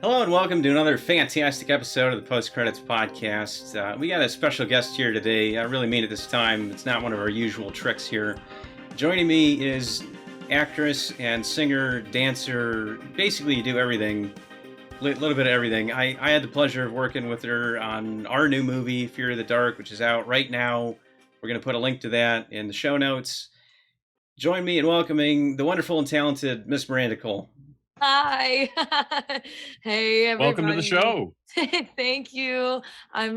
Hello and welcome to another fantastic episode of the Post Credits Podcast. We got a special guest here today. I really mean it this time. It's not one of our usual tricks here. Joining me is actress and singer, dancer. Basically, you do everything, a little bit of everything. I had the pleasure of working with her on our new movie, Fear of the Dark, which is out right now. We're going to put a link to that in the show notes. Join me in welcoming the wonderful and talented Miss Miranda Cole. Hi. Hey, everybody. Welcome to the show. Thank you. I'm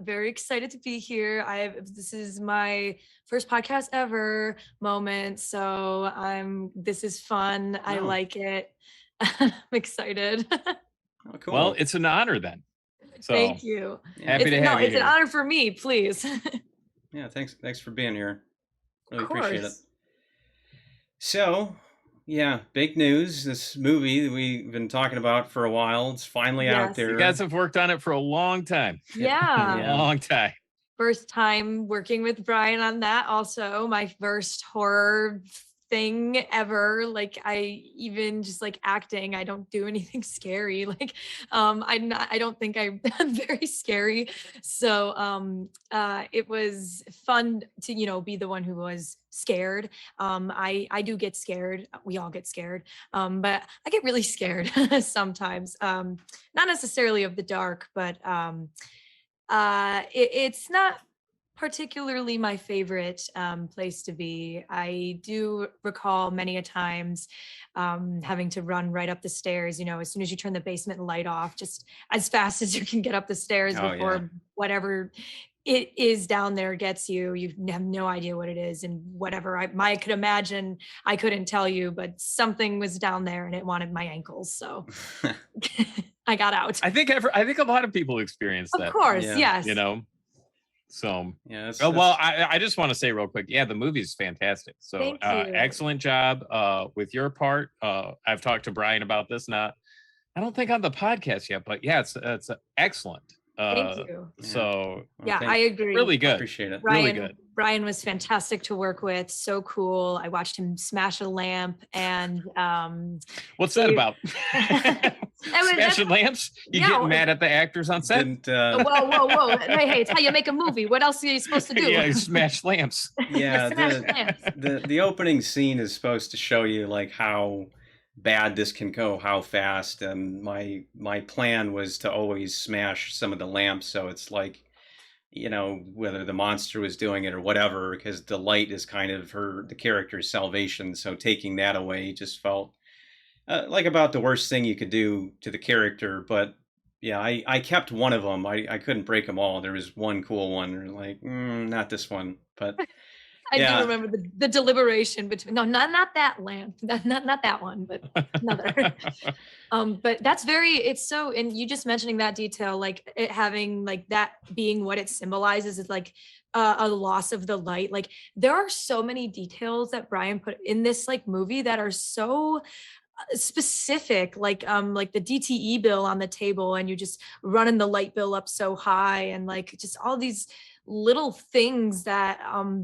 very excited to be here. This is my first podcast ever moment, so this is fun. I like it. I'm excited. Oh, cool. Well, it's an honor then. So thank you. Happy to have you It's here. an honor for me, please. Yeah, thanks for being here. Really Of course. appreciate it. So, yeah, big news. This movie that we've been talking about for a while, it's finally out Yes. there. You guys have worked on it for a long time. Yeah. Yeah. A long time. First time working with Brian on that. Also, my first horror thing ever. Like, I even just like acting, I don't do anything scary. Like, I don't think I'm very scary. So it was fun to, be the one who was scared. I do get scared. We all get scared. But I get really scared sometimes. Not necessarily of the dark, but it's not particularly my favorite place to be. I do recall many a times having to run right up the stairs, as soon as you turn the basement light off, just as fast as you can get up the stairs before whatever it is down there gets you. You have no idea what it is, and whatever I could imagine, I couldn't tell you, but something was down there and it wanted my ankles. So I got out. I think a lot of people experience that. Of course, Yeah. yes. So Yeah. I just want to say real quick, the movie is fantastic. So Thank you. excellent job with your part. I've talked to Brian about this, I don't think on the podcast yet, but it's excellent. Thank you. So I agree. really good. Appreciate it. Brian, really good. Brian was fantastic to work with. So cool. I watched him smash a lamp, and what's that about? Smashing lamps? You getting mad at the actors on set? Whoa. Hey, it's how you make a movie. What else are you supposed to do? Yeah, smash lamps. Yeah, Smash lamps. the opening scene is supposed to show you like how bad this can go, how fast. And my plan was to always smash some of the lamps, so it's like, whether the monster was doing it or whatever, because the light is kind of the character's salvation. So taking that away just felt like about the worst thing you could do to the character. But yeah, I kept one of them. I couldn't break them all. There was one cool one. Or like, not this one, but. I do remember the deliberation between not that lamp, not that one, but another. But it's so, and you just mentioning that detail, like it having like that being what it symbolizes is like a loss of the light. Like there are so many details that Brian put in this like movie that are so specific, like the DTE bill on the table, and you just running the light bill up so high, and like just all these little things that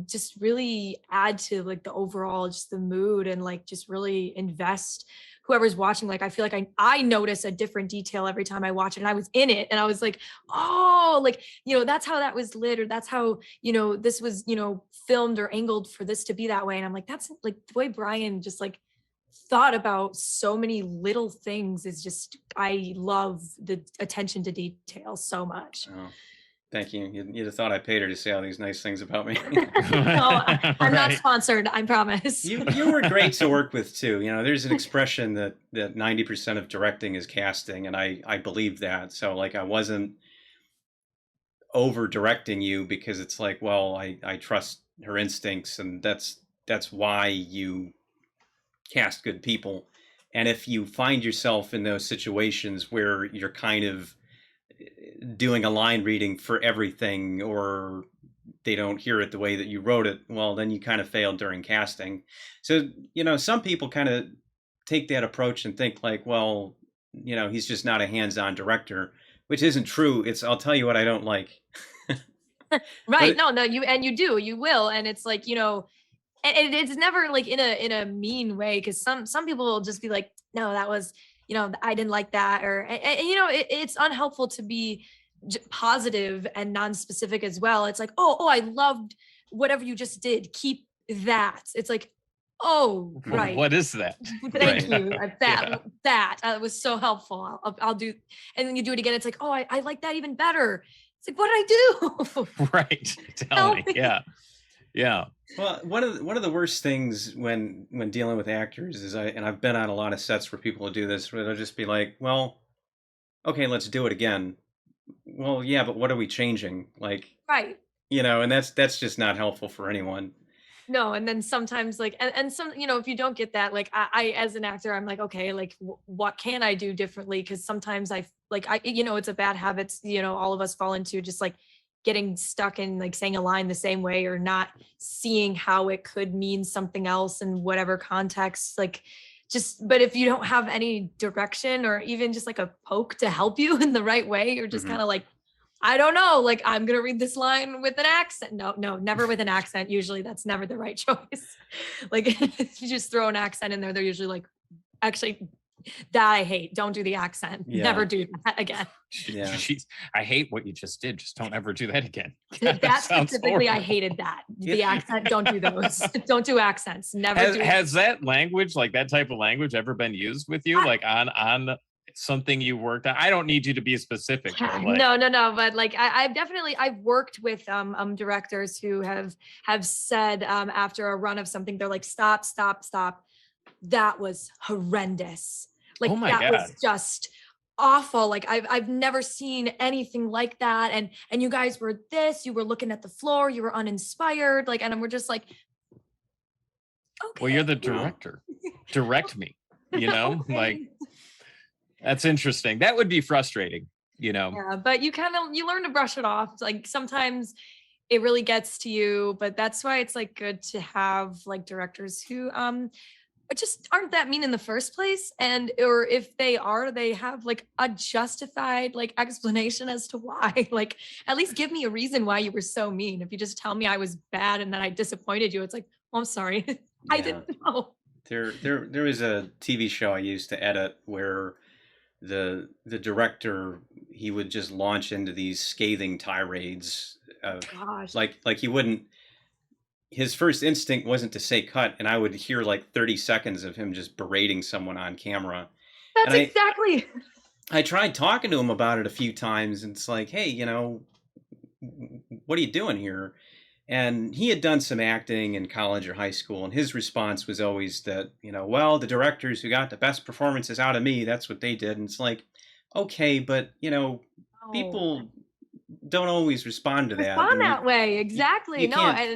just really add to like the overall just the mood, and like just really invest whoever's watching. Like I feel like I notice a different detail every time I watch it, and I was in it and I was like, oh, like that's how that was lit, or that's how this was filmed or angled for this to be that way. And I'm like, that's like the way Brian just like thought about so many little things is just, I love the attention to detail so much. Oh. Thank you. You'd have thought I paid her to say all these nice things about me. No, I'm not sponsored, I promise. You were great to work with too. There's an expression that 90% of directing is casting, and I believe that. So like I wasn't over directing you because it's like, well, I trust her instincts, and that's why you cast good people. And if you find yourself in those situations where you're kind of doing a line reading for everything, or they don't hear it the way that you wrote it, well, then you kind of failed during casting. So, some people kind of take that approach and think like, well, he's just not a hands-on director, which isn't true. I'll tell you what I don't like. Right. You will. And it's like, and it's never like in a mean way. Cause some people will just be like, no, that was, I didn't like that, or it's unhelpful to be positive and non-specific as well. It's like, oh, I loved whatever you just did. Keep that. It's like, oh, right. What is that? Thank you. Yeah. That was so helpful. I'll do, and then you do it again. It's like, oh, I like that even better. It's like, what did I do? Right. Tell me. Yeah. Well, one of the worst things when dealing with actors is I've been on a lot of sets where people do this, where they'll just be like, well, okay, let's do it again. Well, yeah, but what are we changing? Like, Right. And that's just not helpful for anyone. No, and then sometimes like, and some, if you don't get that, like I as an actor, I'm like, okay, like what can I do differently? Because sometimes it's a bad habit, all of us fall into, just like getting stuck in like saying a line the same way, or not seeing how it could mean something else in whatever context. Like, but if you don't have any direction, or even just like a poke to help you in the right way, you're just kind of like, I don't know, like, I'm going to read this line with an accent. No, never with an accent. Usually that's never the right choice. Like, if you just throw an accent in there, they're usually like, actually, that I hate. Don't do the accent. Yeah. Never do that again. Yeah. I hate what you just did. Just don't ever do that again. That specifically, I hated that. The accent, don't do those. Don't do accents. Never do. Has that language, like that type of language, ever been used with you? Like on something you worked on? I don't need you to be specific. Like, no. But like, I've worked with directors who have said after a run of something, they're like, stop. That was horrendous. Like, that was just awful. Like, I've never seen anything like that. And you guys were you were looking at the floor, you were uninspired. Like, and we're just like, okay. Well, you're the director. Direct me, okay. Like, that's interesting. That would be frustrating, Yeah, but you learn to brush it off. Like, sometimes it really gets to you, but that's why it's like good to have like directors who just aren't that mean in the first place, or if they are, they have like a justified like explanation as to why. Like, at least give me a reason why you were so mean. If you just tell me I was bad and then I disappointed you, it's like, well, I'm sorry. Yeah. I didn't know. There was a TV show I used to edit where the director, he would just launch into these scathing tirades of, like he wouldn't, his first instinct wasn't to say cut, and I would hear like 30 seconds of him just berating someone on camera. That's exactly. I tried talking to him about it a few times, and it's like, hey, what are you doing here? And he had done some acting in college or high school, and his response was always that, well, the directors who got the best performances out of me, that's what they did. And it's like, okay, but, people don't always respond to that. That way, exactly. You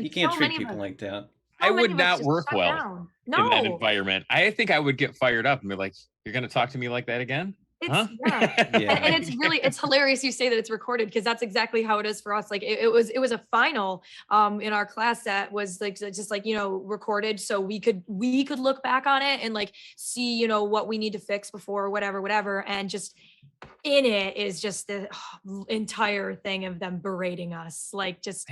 can't treat people like that. I would not work well in that environment. I think I would get fired up and be like, you're going to talk to me like that again? Yeah. And it's hilarious you say that it's recorded, because that's exactly how it is for us. Like, it was a final in our class that was like just like recorded, so we could look back on it and like see what we need to fix before whatever, and just in it is just the entire thing of them berating us, like just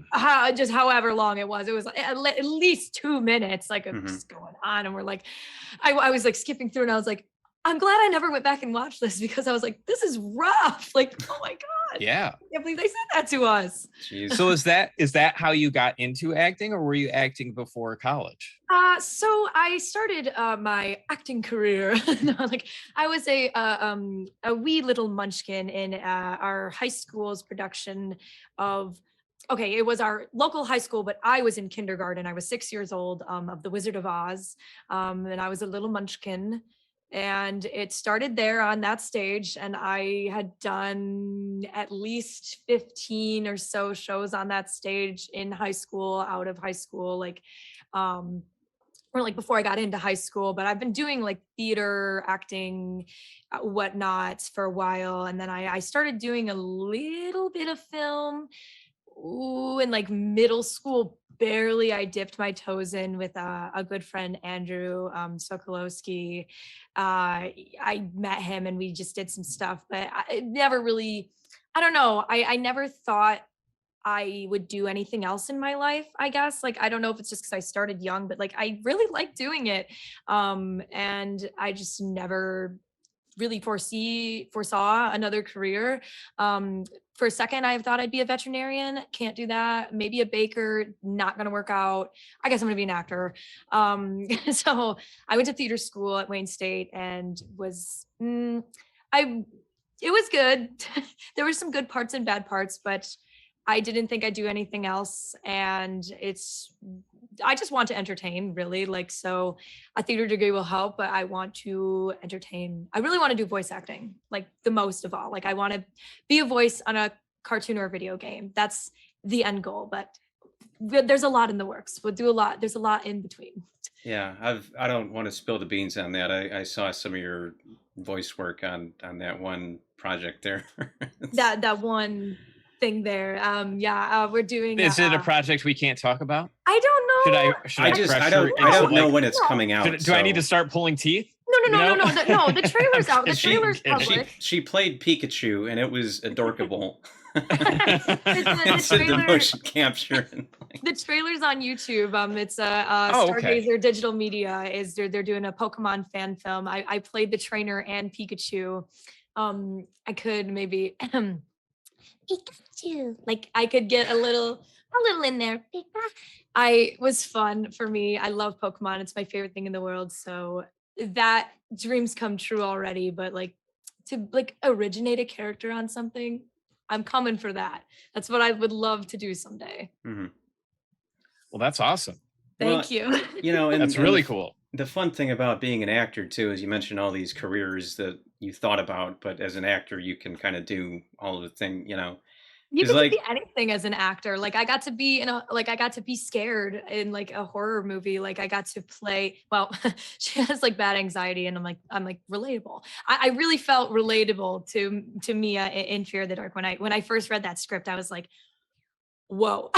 however long it was at least 2 minutes, like of just going on, and we're like, I was like skipping through, and I was like, I'm glad I never went back and watched this, because I was like, this is rough. Like, oh my God. Yeah. I can't believe they said that to us. Jeez. So is that how you got into acting, or were you acting before college? So I started my acting career. Like, I was a wee little munchkin in our high school's production of, it was our local high school, but I was in kindergarten. I was 6 years old, of The Wizard of Oz. And I was a little munchkin. And it started there on that stage, and I had done at least 15 or so shows on that stage in high school, out of high school, like or like before I got into high school. But I've been doing like theater, acting, whatnot for a while, and then I started doing a little bit of film in like middle school. Barely. I dipped my toes in with a good friend, Andrew Sokolowski. I met him and we just did some stuff, but I never really, I don't know. I never thought I would do anything else in my life, I guess. Like, I don't know if it's just because I started young, but like, I really like doing it. And I just never really foresaw another career. For a second, I thought I'd be a veterinarian. Can't do that. Maybe a baker, not going to work out. I guess I'm going to be an actor. So I went to theater school at Wayne State and it was good. There were some good parts and bad parts, but I didn't think I'd do anything else. And I just want to entertain, really. Like, so a theater degree will help, but I want to entertain. I really want to do voice acting, like the most of all. Like, I want to be a voice on a cartoon or a video game. That's the end goal, but there's a lot in the works. We'll do a lot. There's a lot in between. Yeah, I don't want to spill the beans on that. I saw some of your voice work on that one project there. that one thing there. We're doing. Is it a project we can't talk about? I don't know. I don't know when it's coming out. Do I need to start pulling teeth? No. The trailer's out. The trailer's public. She played Pikachu, and it was adorable. The motion capture. The trailer's on YouTube. It's Stargazer Digital Media. They're doing a Pokemon fan film. I played the trainer and Pikachu. I could maybe Pikachu. Like, I could get a little in there. I was fun for me. I love Pokemon. It's my favorite thing in the world. So that dreams come true already. But like, to like originate a character on something, I'm coming for that. That's what I would love to do someday. Mm-hmm. Well, that's awesome. Thank you. You know, and that's really cool. The fun thing about being an actor too is you mentioned all these careers that you thought about, but as an actor, you can kind of do all of the thing, you know. You can be anything as an actor. Like, I got to be I got to be scared in like a horror movie. Like, I got to play, well, she has like bad anxiety, and I'm like relatable. I really felt relatable to Mia in Fear of the Dark. When I first read that script, I was like, whoa,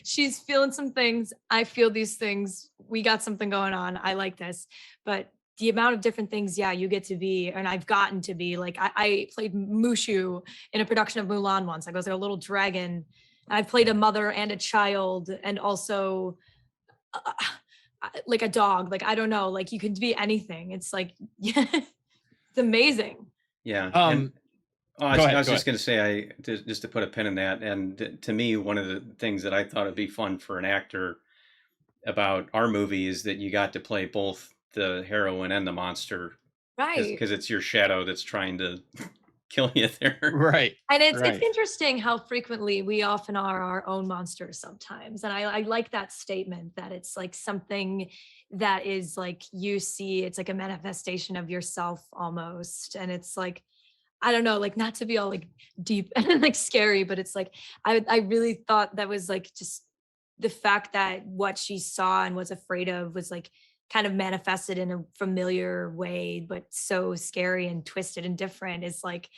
she's feeling some things. I feel these things. We got something going on. I like this. But the amount of different things, you get to be, and I've gotten to be, like, I played Mushu in a production of Mulan once. I was like a little dragon. I played a mother and a child, and also like a dog. Like, I don't know, like, you could be anything. It's like, it's amazing. Yeah. I was just going to say, just to put a pin in that, and to me, one of the things that I thought would be fun for an actor about our movie is that you got to play both the heroine and the monster, right? Because it's your shadow that's trying to kill you there, right? And it's interesting how frequently we often are our own monsters sometimes, and I like that statement, that it's like something that is like, you see, it's like a manifestation of yourself almost, and it's like, I don't know, like, not to be all like deep and like scary, but it's like, I really thought that was like, just the fact that what she saw and was afraid of was like kind of manifested in a familiar way, but so scary and twisted and different, is like,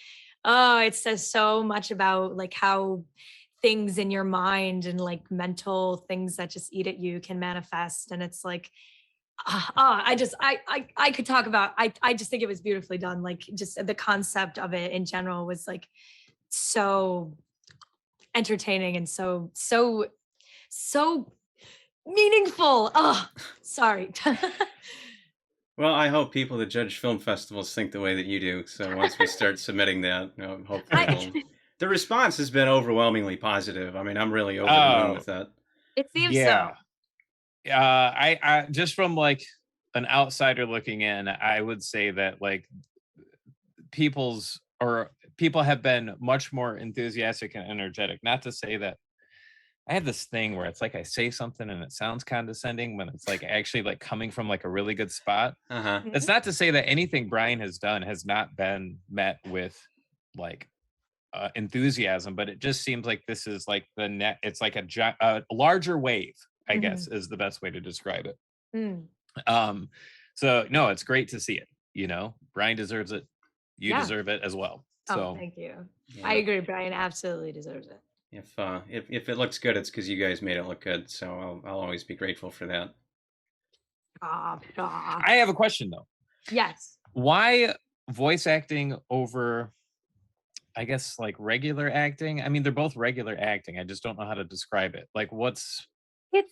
oh, it says so much about like how things in your mind and like mental things that just eat at you can manifest. And it's like, I could talk about, I just think it was beautifully done. Like, just the concept of it in general was like so entertaining and so meaningful. Oh, sorry. Well, I hope people that judge film festivals think the way that you do. So once we start submitting that, hopefully the response has been overwhelmingly positive. I mean, I'm really over the moon with that. It seems so. I just from like an outsider looking in, I would say that like people have been much more enthusiastic and energetic. Not to say that I have this thing where it's like I say something and it sounds condescending when it's like actually like coming from like a really good spot. Uh-huh. That's not to say that anything Brian has done has not been met with like enthusiasm, but it just seems like this is like it's like a larger wave, I guess is the best way to describe it. So no, it's great to see it. You know, Brian deserves it. You deserve it as well. So thank you. Yeah. I agree. Brian absolutely deserves it. If it looks good, it's because you guys made it look good. So I'll always be grateful for that. I have a question though. Yes. Why voice acting over, I guess, like regular acting? I mean, they're both regular acting. I just don't know how to describe it. Like,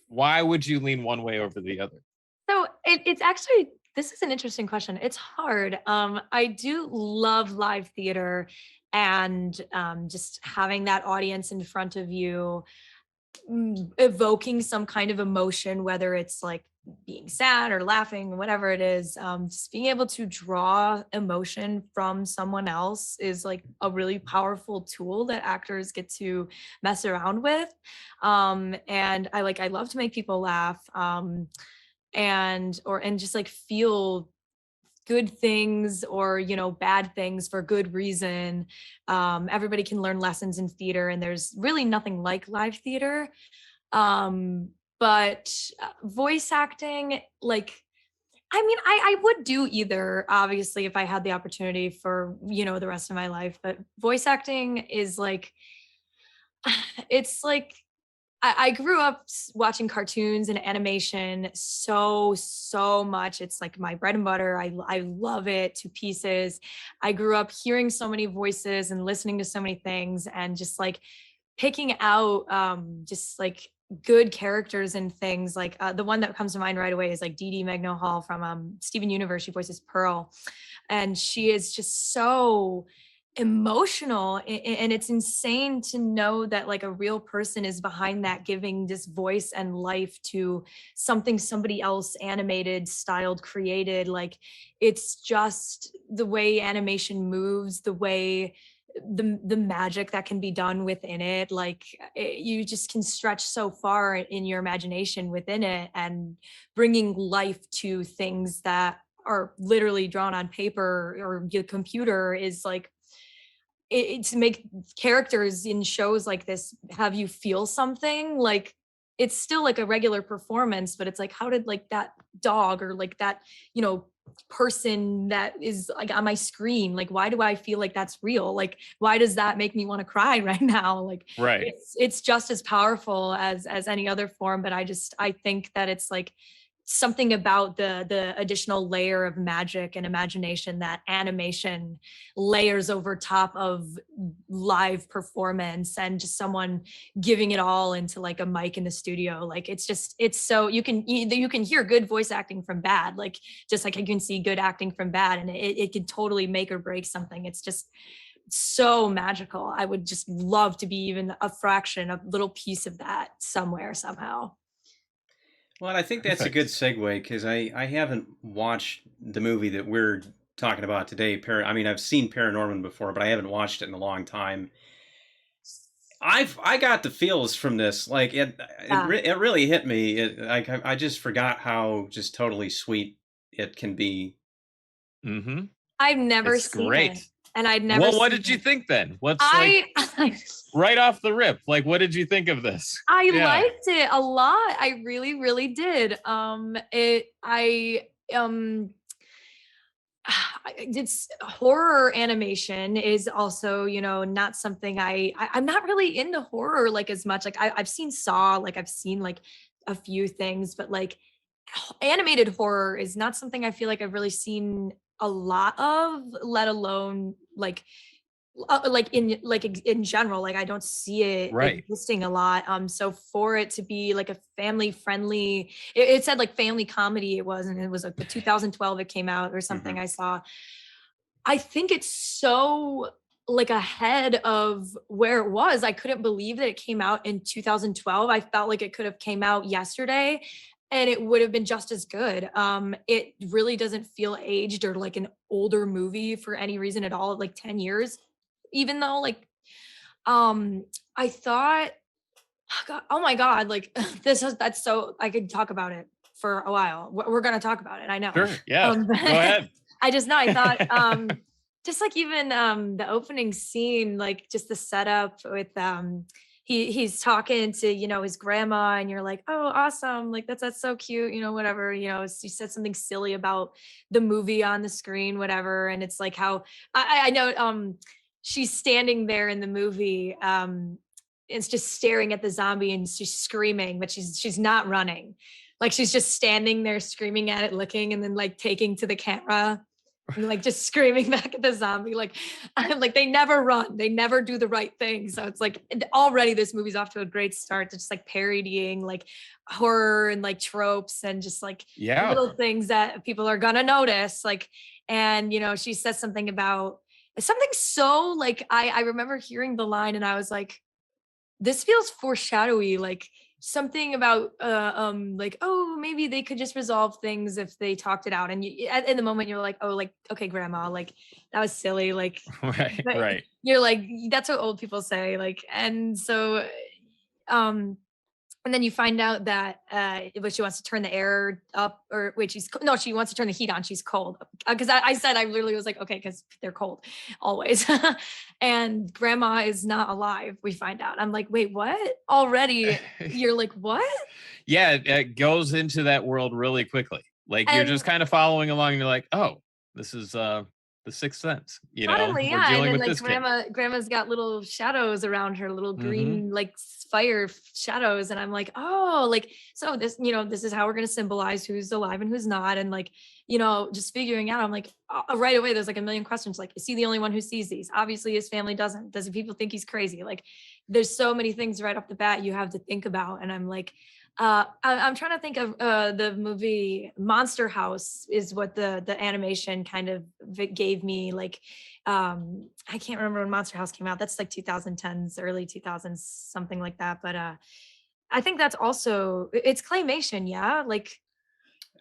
why would you lean one way over the other? So it's actually, This is an interesting question. It's hard. I do love live theater and just having that audience in front of you, evoking some kind of emotion, whether it's like being sad or laughing, whatever it is. Just being able to draw emotion from someone else is like a really powerful tool that actors get to mess around with. And I love to make people laugh. And just like feel good things or bad things for good reason. Everybody can learn lessons in theater, and there's really nothing like live theater. But voice acting, like, I mean, I would do either, obviously, if I had the opportunity for the rest of my life. But voice acting is like, it's like, I grew up watching cartoons and animation so much. It's like my bread and butter. I love it to pieces. I grew up hearing so many voices and listening to so many things, and just like picking out just like good characters and things. Like the one that comes to mind right away is like Dee Dee Magno Hall from Steven Universe. She voices Pearl, and she is just so emotional, and it's insane to know that like a real person is behind that, giving this voice and life to something somebody else animated, styled, created. Like, it's just the way animation moves, the way the magic that can be done within it. Like, you just can stretch so far in your imagination within it, and bringing life to things that are literally drawn on paper or your computer is like, to make characters in shows like this have you feel something. Like, it's still like a regular performance, but it's like, how did like that dog or like that person that is like on my screen, like, why do I feel like that's real? Like, why does that make me want to cry right now? Like, Right. it's just as powerful as any other form. But I think that it's like something about the additional layer of magic and imagination that animation layers over top of live performance, and just someone giving it all into like a mic in the studio. Like, it's so you can hear good voice acting from bad, like just like you can see good acting from bad, and it could totally make or break something. It's just so magical. I would just love to be even a fraction, a little piece of that somewhere, somehow. Well, I think that's a good segue, because I haven't watched the movie that we're talking about today. I mean, I've seen Paranorman before, but I haven't watched it in a long time. I got the feels from this. Like, it really hit me. I just forgot how just totally sweet it can be. Mm-hmm. I've never seen it. And I'd never. Well, what did you think then? What's right off the rip? Like, what did you think of this? I liked it a lot. I really, really did. It's horror animation is also, not something I'm not really into horror like as much. Like, I've seen Saw, like I've seen like a few things, but like animated horror is not something I feel like I've really seen a lot of, let alone like in general. Like, I don't see it existing a lot. So for it to be like a family friendly, it said like family comedy, it was like the 2012 it came out or something. I saw. I think it's so like ahead of where it was. I couldn't believe that it came out in 2012. I felt like it could have came out yesterday and it would have been just as good. It really doesn't feel aged or like an older movie for any reason at all, like 10 years, even though like, I thought, oh my God, like that's so, I could talk about it for a while. We're going to talk about it. I know. Sure. Yeah. Go ahead. I just know, I thought, just like even the opening scene, like just the setup with he's talking to his grandma, and you're like, oh, awesome, like that's so cute, whatever. He said something silly about the movie on the screen, whatever, and it's like how I know she's standing there in the movie, it's just staring at the zombie and she's screaming, but she's not running, like she's just standing there screaming at it, looking, and then like taking to the camera. like just screaming back at the zombie. Like, I'm like, they never run, they never do the right thing. So it's like already this movie's off to a great start to just like parodying like horror and like tropes and just like Yeah. little things that people are gonna notice. Like, and you know, she says something about something so like I remember hearing the line and I was like, this feels foreshadowy, like something about like, oh, maybe they could just resolve things if they talked it out. And you in the moment you're like, oh, like, okay, grandma, like that was silly, like, Right. but Right. you're like, that's what old people say, like. And so um and then you find out that but she wants to turn the air up, or wait, no, she wants to turn the heat on. She's cold because I said, I literally was like, okay, because they're cold always. And grandma is not alive. We find out. I'm like, wait, what? Already? You're like, what? Yeah, it goes into that world really quickly. Like you're just And kind of following along. And you're like, oh, this is the Sixth Sense. You know, suddenly, we're yeah, and dealing then with like this kid. grandma's got little shadows around her, little Mm-hmm. green like fire shadows, and I'm like, oh, like, so this, you know, this is how we're gonna symbolize who's alive and who's not, and like, you know, just figuring out. I'm like, right away, there's like a million questions. Like, is he the only one who sees these? Obviously, his family doesn't. Does people think he's crazy? Like, there's so many things right off the bat you have to think about, and I'm like. I'm trying to think of the movie Monster House is what the animation kind of gave me, like I can't remember when Monster House came out. That's like 2010s, early 2000s, something like that. But I think that's also it's claymation, yeah. Like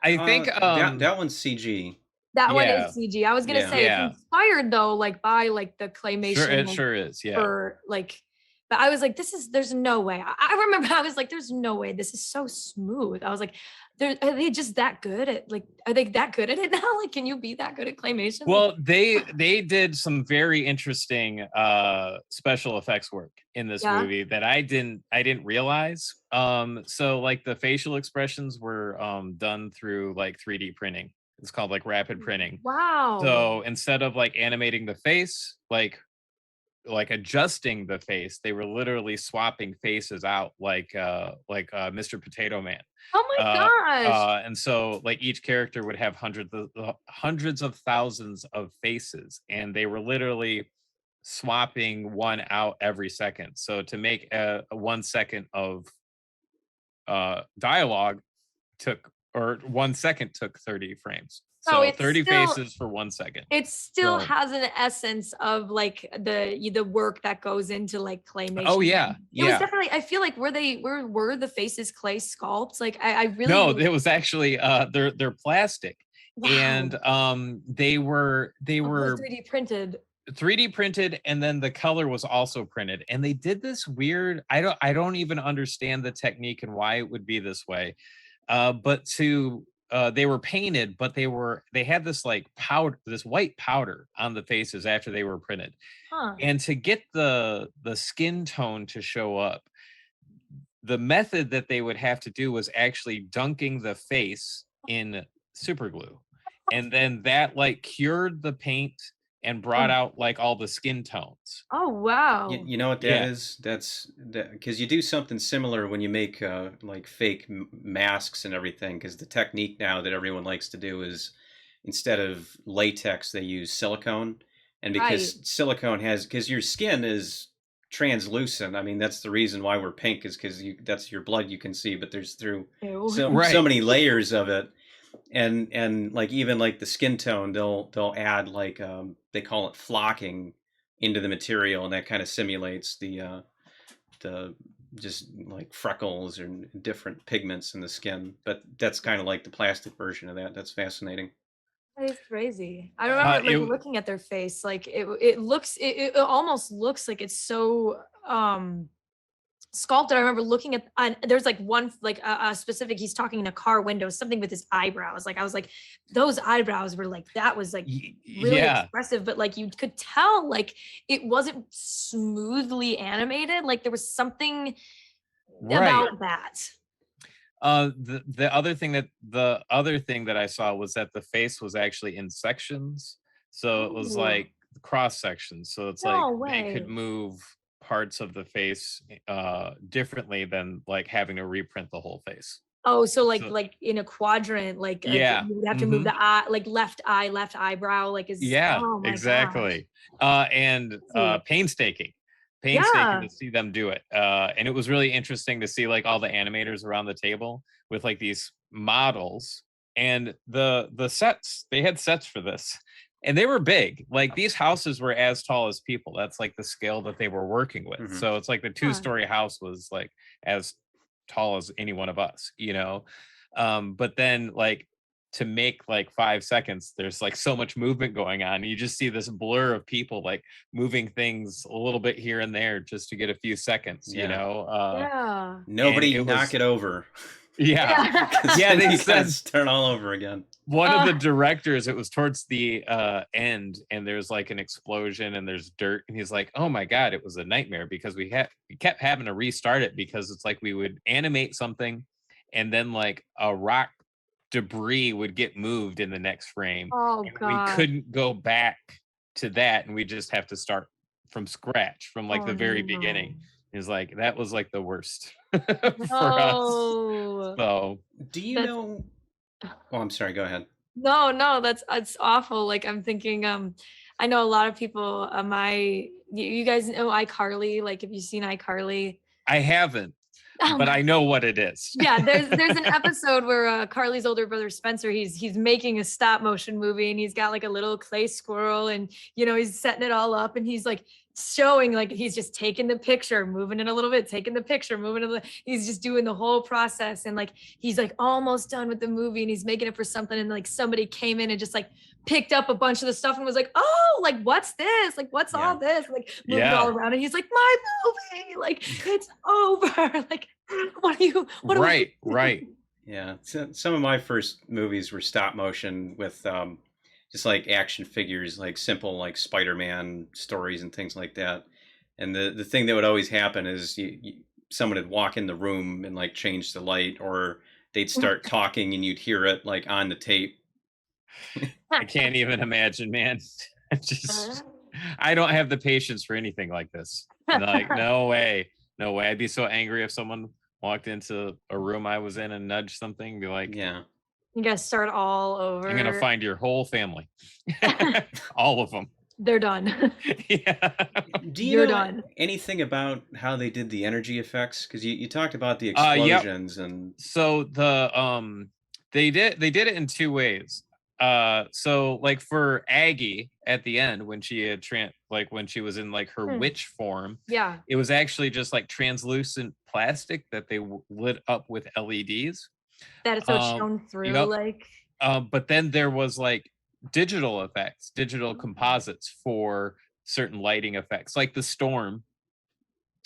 I think that one's CG. that one yeah. is CG. I was gonna Yeah. say it's Yeah. inspired though, like by like the Sure, claymation it like, sure is. Yeah. for like. But I was like, there's no way. I remember I was like, there's no way. This is so smooth. I was like, are they just that good at like, are they that good at it now? Like, can you be that good at claymation? Well, they did some very interesting special effects work in this Yeah. movie that I didn't realize. So like the facial expressions were done through like 3D printing. It's called like rapid printing. Wow. So instead of like animating the face, like adjusting the face, they were literally swapping faces out like Mr. Potato Man. Oh my gosh. And so like each character would have hundreds of thousands of faces, and they were literally swapping one out every second. So to make a 1 second of dialogue took, or 1 second took 30 frames. So So 30 faces for 1 second. it still So- has an essence of like the work that goes into like claymation. Oh yeah, It was yeah. definitely, I feel like were the faces clay sculpts? Like I really No, it was actually they're plastic. wow. And they were Oh, 3D printed. 3D printed, and then the color was also printed. And they did this weird, I don't even understand the technique and why it would be this way. But they were painted, but they had this like powder, this white powder on the faces after they were printed. Huh. And to get the skin tone to show up, the method that they would have to do was actually dunking the face in super glue. And then that like cured the paint and brought out like all the skin tones. Oh wow. You know what that is? That's because you do something similar when you make like fake masks and everything. Because the technique now that everyone likes to do is instead of latex, they use silicone. And because silicone because your skin is translucent. I mean, that's the reason why we're pink, is because that's your blood you can see, but there's so many layers of it. And like even like the skin tone, they'll add like they call it flocking into the material, and that kind of simulates the just like freckles or different pigments in the skin. But that's kind of like the plastic version of that. That's fascinating. That is crazy. I remember like looking at their face, like it almost looks like it's so sculpted. I remember looking at there's like one like a specific, he's talking in a car window, something with his eyebrows. Like I was like, those eyebrows were like, that was like really expressive, but like you could tell like it wasn't smoothly animated. Like there was something about that. The other thing that I saw was that the face was actually in sections. So it was like cross sections. So it's they could move parts of the face differently than like having to reprint the whole face. Oh, so So, like in a quadrant, like yeah. you would have to move the eye, like left eye, left eyebrow, like is Yeah, oh my gosh. exactly. And See. painstaking Yeah. to see them do it. And it was really interesting to see like all the animators around the table with like these models and the sets. They had sets for this. And they were big. Like these houses were as tall as people. That's like the scale that they were working with. Mhm. So it's like the Yeah. 2-story house was like as tall as any one of us, you know. But then like to make like 5 seconds, there's like so much movement going on. You just see this blur of people like moving things a little bit here and there just to get a few seconds, you Yeah. know. Yeah. Nobody it knock was- it over. Yeah. Yeah. 'Cause Yeah, then they you gotta said- start all over again. One of the directors, it was towards the end, and there's like an explosion and there's dirt, and he's like, oh my god, it was a nightmare because we kept having to restart it because it's like we would animate something and then like a rock debris would get moved in the next frame. Oh And god. we couldn't go back to that, and we just have to start from scratch from like Oh, the very no. beginning. He's like, that was like the worst for us. No. So Do you That's- know? Oh, I'm sorry. Go ahead. No, that's it's awful. Like I'm thinking, I know a lot of people, you guys know iCarly, like have you seen iCarly? I haven't, Oh but my- I know what it is. Yeah, there's an episode where Carly's older brother Spencer, he's making a stop motion movie and he's got like a little clay squirrel and he's setting it all up and he's like showing like he's just taking the picture, moving it a little bit, taking the picture, moving it he's just doing the whole process and like he's like almost done with the movie and he's making it for something and like somebody came in and just like picked up a bunch of the stuff and was like, oh, like what's this? Like what's Yeah. all this? Like moved it Yeah. all around and he's like, my movie, like it's over. Like what are you Right. Yeah. So, some of my first movies were stop motion with just like action figures, like simple like Spider-Man stories and things like that. And the thing that would always happen is someone would walk in the room and like change the light, or they'd start talking and you'd hear it like on the tape. I can't even imagine, man. I don't have the patience for anything like this. Like, no way. I'd be so angry if someone walked into a room I was in and nudged something and be like, Yeah. You gotta start all over. I'm gonna find your whole family. All of them. They're done. Yeah. Do you You're know done. anything about how they did the energy effects? Because you talked about the Yep. explosions and So they did it in two ways. So like for Aggie at the end when she had when she was in like her witch form, Yeah. it was actually just like translucent plastic that they lit up with LEDs. That it's so it's shown through yep. like But then there was like digital effects, digital composites for certain lighting effects, like the storm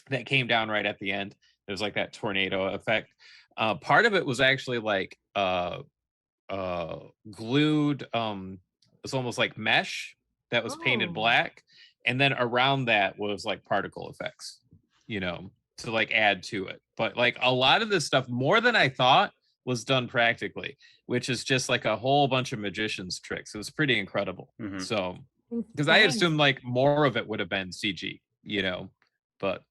that came down right at the end. There's like that tornado effect. Part of it was actually like glued, it's almost like mesh that was painted Oh. black, and then around that was like particle effects, to like add to it. But like a lot of this stuff, more than I thought, was done practically, which is just like a whole bunch of magician's tricks. It was pretty incredible. Mhm. So because I assumed like more of it would have been CG, but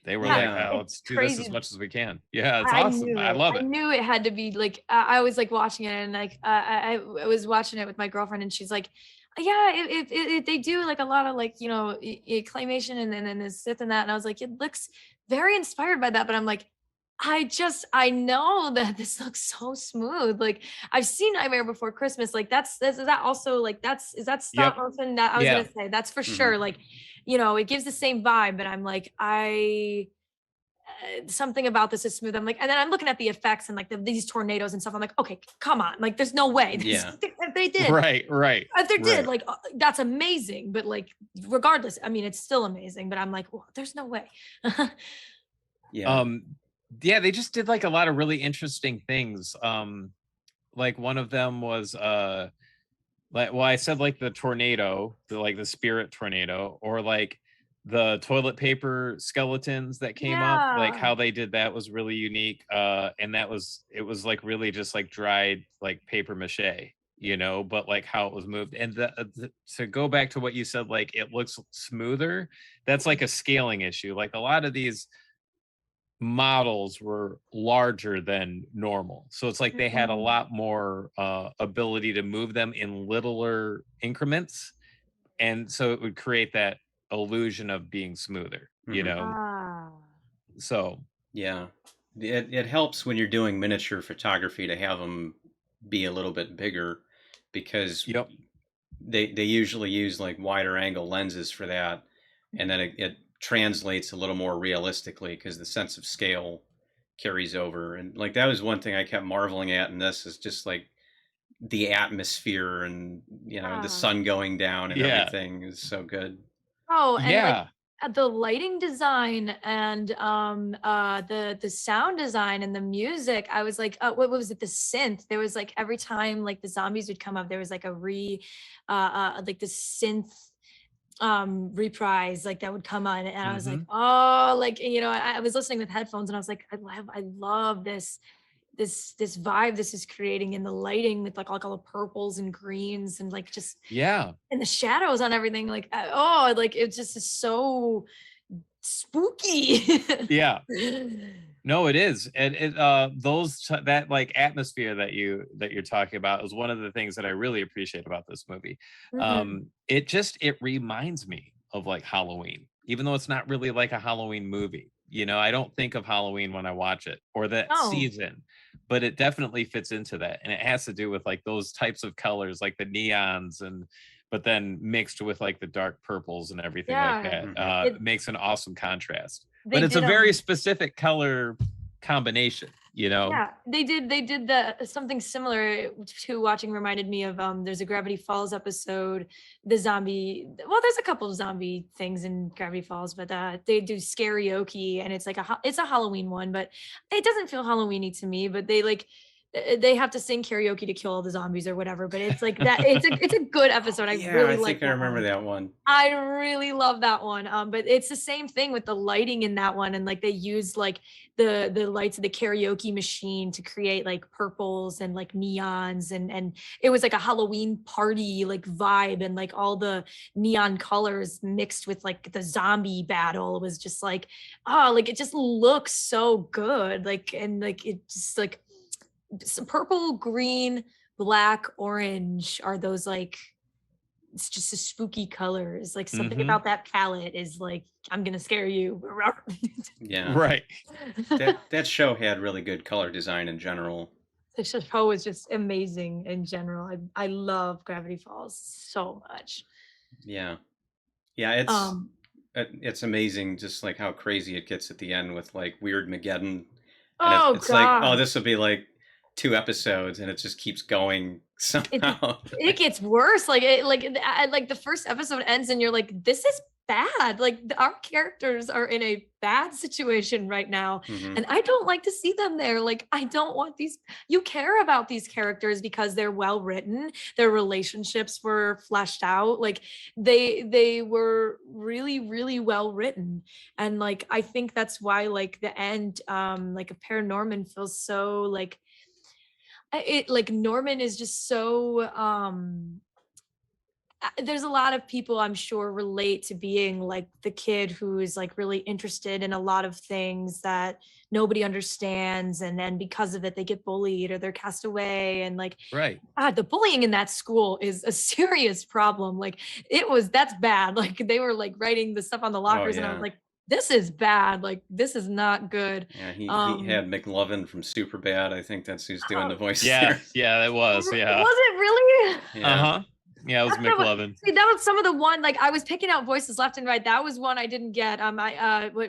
they were Yeah. like, oh, let's do Crazy. this as much as we can. Yeah, it's I awesome. knew I it. love I it. knew it had to be like I was like watching it and like I was watching it with my girlfriend and she's like, yeah, if they do like a lot of like claymation and then this and that and I was like, it looks very inspired by that, but I'm like, I know that this looks so smooth. Like I've seen Nightmare Before Christmas. Like is that also like is that stop motion? That I was Yeah. gonna say that's for sure. Like it gives the same vibe, but I'm like something about this is smooth. I'm like, and then I'm looking at the effects and like these tornadoes and stuff. I'm like, okay, come on, like there's no way. Yeah. If they did, Right. if they did, Right. like that's amazing. But like, regardless, I mean, it's still amazing. But I'm like, well, there's no way. yeah. Yeah, they just did like a lot of really interesting things. Like one of them was I said like the tornado, the spirit tornado, or like the toilet paper skeletons that came up, like Yeah. how they did that was really unique. And it was like really just like dried like paper mache, but like how it was moved. And to go back to what you said, like it looks smoother, that's like a scaling issue. Like a lot of these models were larger than normal. So it's like they had a lot more ability to move them in littler increments. And so it would create that illusion of being smoother, you know? So yeah, it helps when you're doing miniature photography to have them be a little bit bigger, because yep. they usually use like wider angle lenses for that, and then it translates a little more realistically because the sense of scale carries over. And like that was one thing I kept marveling at in this, is just like the atmosphere and the sun going down and everything is so good. Oh, and like the lighting design and the sound design and the music, I was like, what was it, the synth? There was like every time like the zombies would come up, there was like a like the synth reprise like that would come on, and I was like, oh, like, I was listening with headphones and I was like, I love this vibe this is creating in the lighting with like all the purples and greens and like just and the shadows on everything, like like it just is so spooky. No, it is. And it that like atmosphere that you're talking about is one of the things that I really appreciate about this movie. It reminds me of like Halloween, even though it's not really like a Halloween movie. I don't think of Halloween when I watch it, or that season, but it definitely fits into that. And it has to do with like those types of colors, like the neons, but then mixed with like the dark purples and everything like that. It makes an awesome contrast. But it's a very specific color combination, Yeah, they did something similar to watching reminded me of there's a Gravity Falls episode, there's a couple of zombie things in Gravity Falls, but they do karaoke, and it's like it's a Halloween one, but it doesn't feel Halloweeny to me, but they have to sing karaoke to kill all the zombies or whatever, but it's like that it's a good episode. I think I remember that one. I really love that one. But it's the same thing with the lighting in that one, and like they use like the lights of the karaoke machine to create like purples and like neons, and it was like a Halloween party like vibe, and like all the neon colors mixed with like the zombie battle was just like like it just looks so good, like, and like it just like some purple, green, black, orange are those like, it's just a spooky colors, like something about that palette is like, I'm gonna scare you. Right. that show had really good color design in general. The show was just amazing in general. I love Gravity Falls so much. It's amazing just like how crazy it gets at the end with like Weird Mageddon. It's like, this will be like 2 episodes, and it just keeps going somehow. It gets worse. Like the first episode ends and you're like, this is bad. Like our characters are in a bad situation right now, and I don't like to see them there. Like I don't want you care about these characters because they're well written, their relationships were fleshed out, like they were really, really well written. And like I think that's why like the end like a Paranorman feels so like Norman is just so there's a lot of people I'm sure relate to being like the kid who is like really interested in a lot of things that nobody understands, and then because of it they get bullied or they're cast away, and like the bullying in that school is a serious problem. Like that's bad. Like they were like writing the stuff on the lockers and I was like, this is bad. Like this is not good. Yeah, he had McLovin from Superbad. I think that's who's doing the voice. Yeah, it was. Yeah. Was it really? Yeah. Yeah, it was McLovin. See, that was some of the one, like I was picking out voices left and right. That was one I didn't get.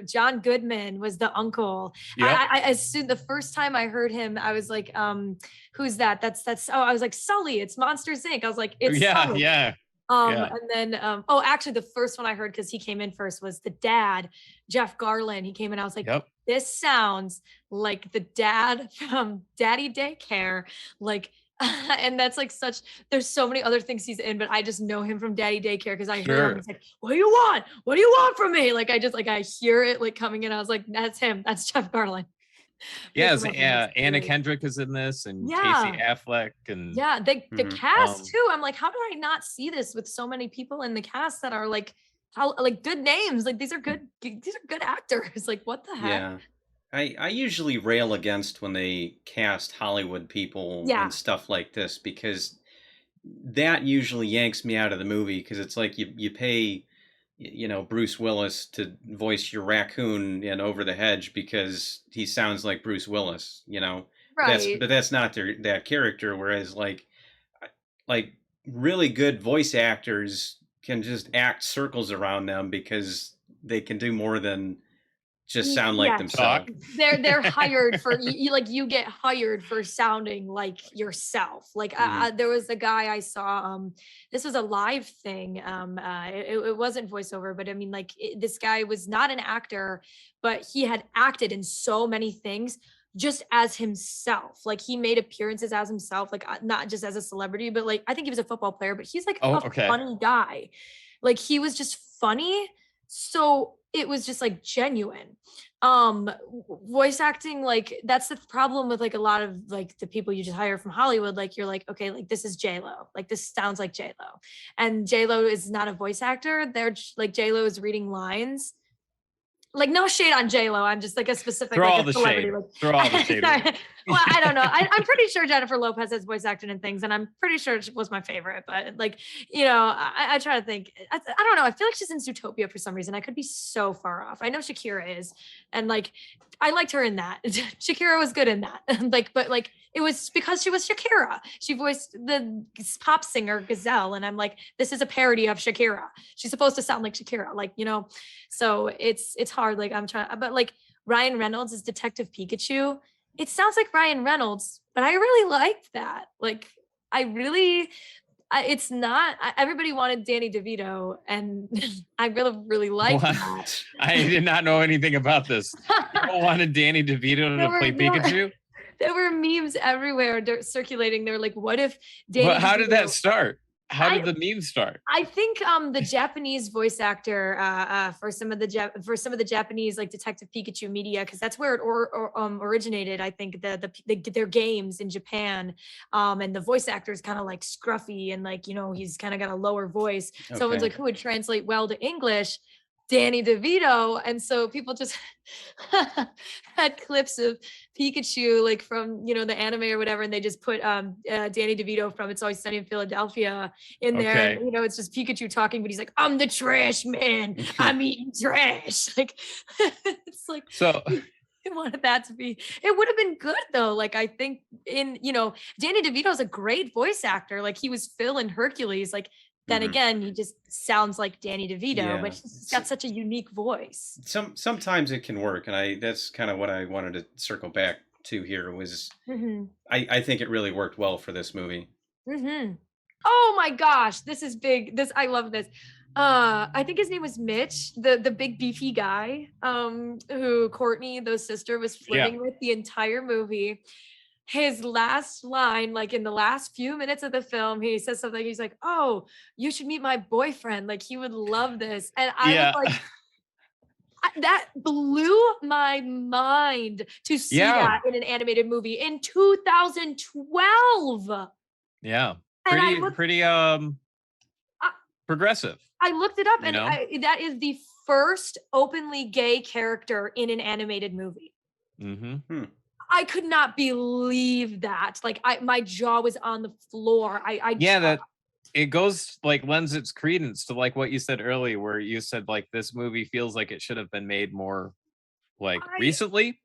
John Goodman was the uncle. Yep. I as soon the first time I heard him, I was like, who's that? That's I was like, Sully, it's Monsters Inc. I was like, it's Sully. And then actually the first one I heard, because he came in first, was the dad, Jeff Garland. He came in, I was like, this sounds like the dad from Daddy Daycare, like and that's like there's so many other things he's in, but I just know him from Daddy Daycare because I hear him. It's like, what do you want? What do you want from me? Like I hear it like coming in. I was like, that's him. That's Jeff Garland. Yes, Anna Kendrick is in this, and Casey Affleck, and the cast too. I'm like, how did I not see this with so many people in the cast that are like good names? Like these are good actors. Like what the heck? I usually rail against when they cast Hollywood people Yeah. in stuff like this, because that usually yanks me out of the movie, because it's like you pay, Bruce Willis to voice your raccoon in Over the Hedge because he sounds like Bruce Willis, Right. but that's not that character. Whereas like really good voice actors can just act circles around them because they can do more than just sound like Yes. themselves. They're hired for you get hired for sounding like yourself. Like there was a guy I saw, this was a live thing. It wasn't voiceover, but I mean, like this guy was not an actor, but he had acted in so many things just as himself. Like he made appearances as himself, like not just as a celebrity, but like I think he was a football player, but he's like a funny guy. Like he was just funny. So it was just like genuine. Voice acting, like that's the problem with like a lot of like the people you just hire from Hollywood. Like you're like, okay, like this is J-Lo, like this sounds like J-Lo, and J-Lo is not a voice actor. They're like, J-Lo is reading lines. Like no shade on J-Lo. I'm just like a specific Throw like all a the celebrity. shade. Like, Throw all the shade. well, I don't know. I'm pretty sure Jennifer Lopez has voice acting and things, and I'm pretty sure she was my favorite. But like, I try to think. I don't know. I feel like she's in Zootopia for some reason. I could be so far off. I know Shakira is, and like, I liked her in that. Shakira was good in that. But like, it was because she was Shakira. She voiced the pop singer Gazelle, and I'm like, this is a parody of Shakira. She's supposed to sound like Shakira, like So it's hard. Like I'm trying, but like Ryan Reynolds is Detective Pikachu. It sounds like Ryan Reynolds, but I really liked that. Like it's not. Everybody wanted Danny DeVito, and I really liked that. I did not know anything about this. People wanted Danny DeVito to play Pikachu. There were memes everywhere circulating. They were like, "What if Danny?" But how did that start? How did the meme start? I think the Japanese voice actor for some of the Japanese like Detective Pikachu media, because that's where it originated. I think their games in Japan, and the voice actor is kind of like scruffy and like he's kind of got a lower voice. Okay. Someone's like, who would translate well to English? Danny DeVito. And so people just had clips of Pikachu like from the anime or whatever, and they just put Danny DeVito from It's Always Sunny in Philadelphia in there. And, it's just Pikachu talking, but he's like, I'm the trash man, I'm eating trash. Like it's like, so I wanted that to be, it would have been good though. Like I think Danny DeVito is a great voice actor. Like he was Phil in Hercules. Like then again, he just sounds like Danny DeVito, but he's got such a unique voice. Sometimes it can work, and that's kind of what I wanted to circle back to here was I think it really worked well for this movie. Oh my gosh, this is big. I love this. I think his name was Mitch, the big beefy guy, who Courtney, the sister, was flirting with the entire movie. His last line, like in the last few minutes of the film, he says something. He's like, "Oh, you should meet my boyfriend. Like he would love this." And I was like, that blew my mind to see that in an animated movie in 2012. Yeah, pretty progressive. I looked it up, and that is the first openly gay character in an animated movie. I could not believe that. Like my jaw was on the floor. That it goes like lends its credence to like what you said earlier, where you said like this movie feels like it should have been made more like recently,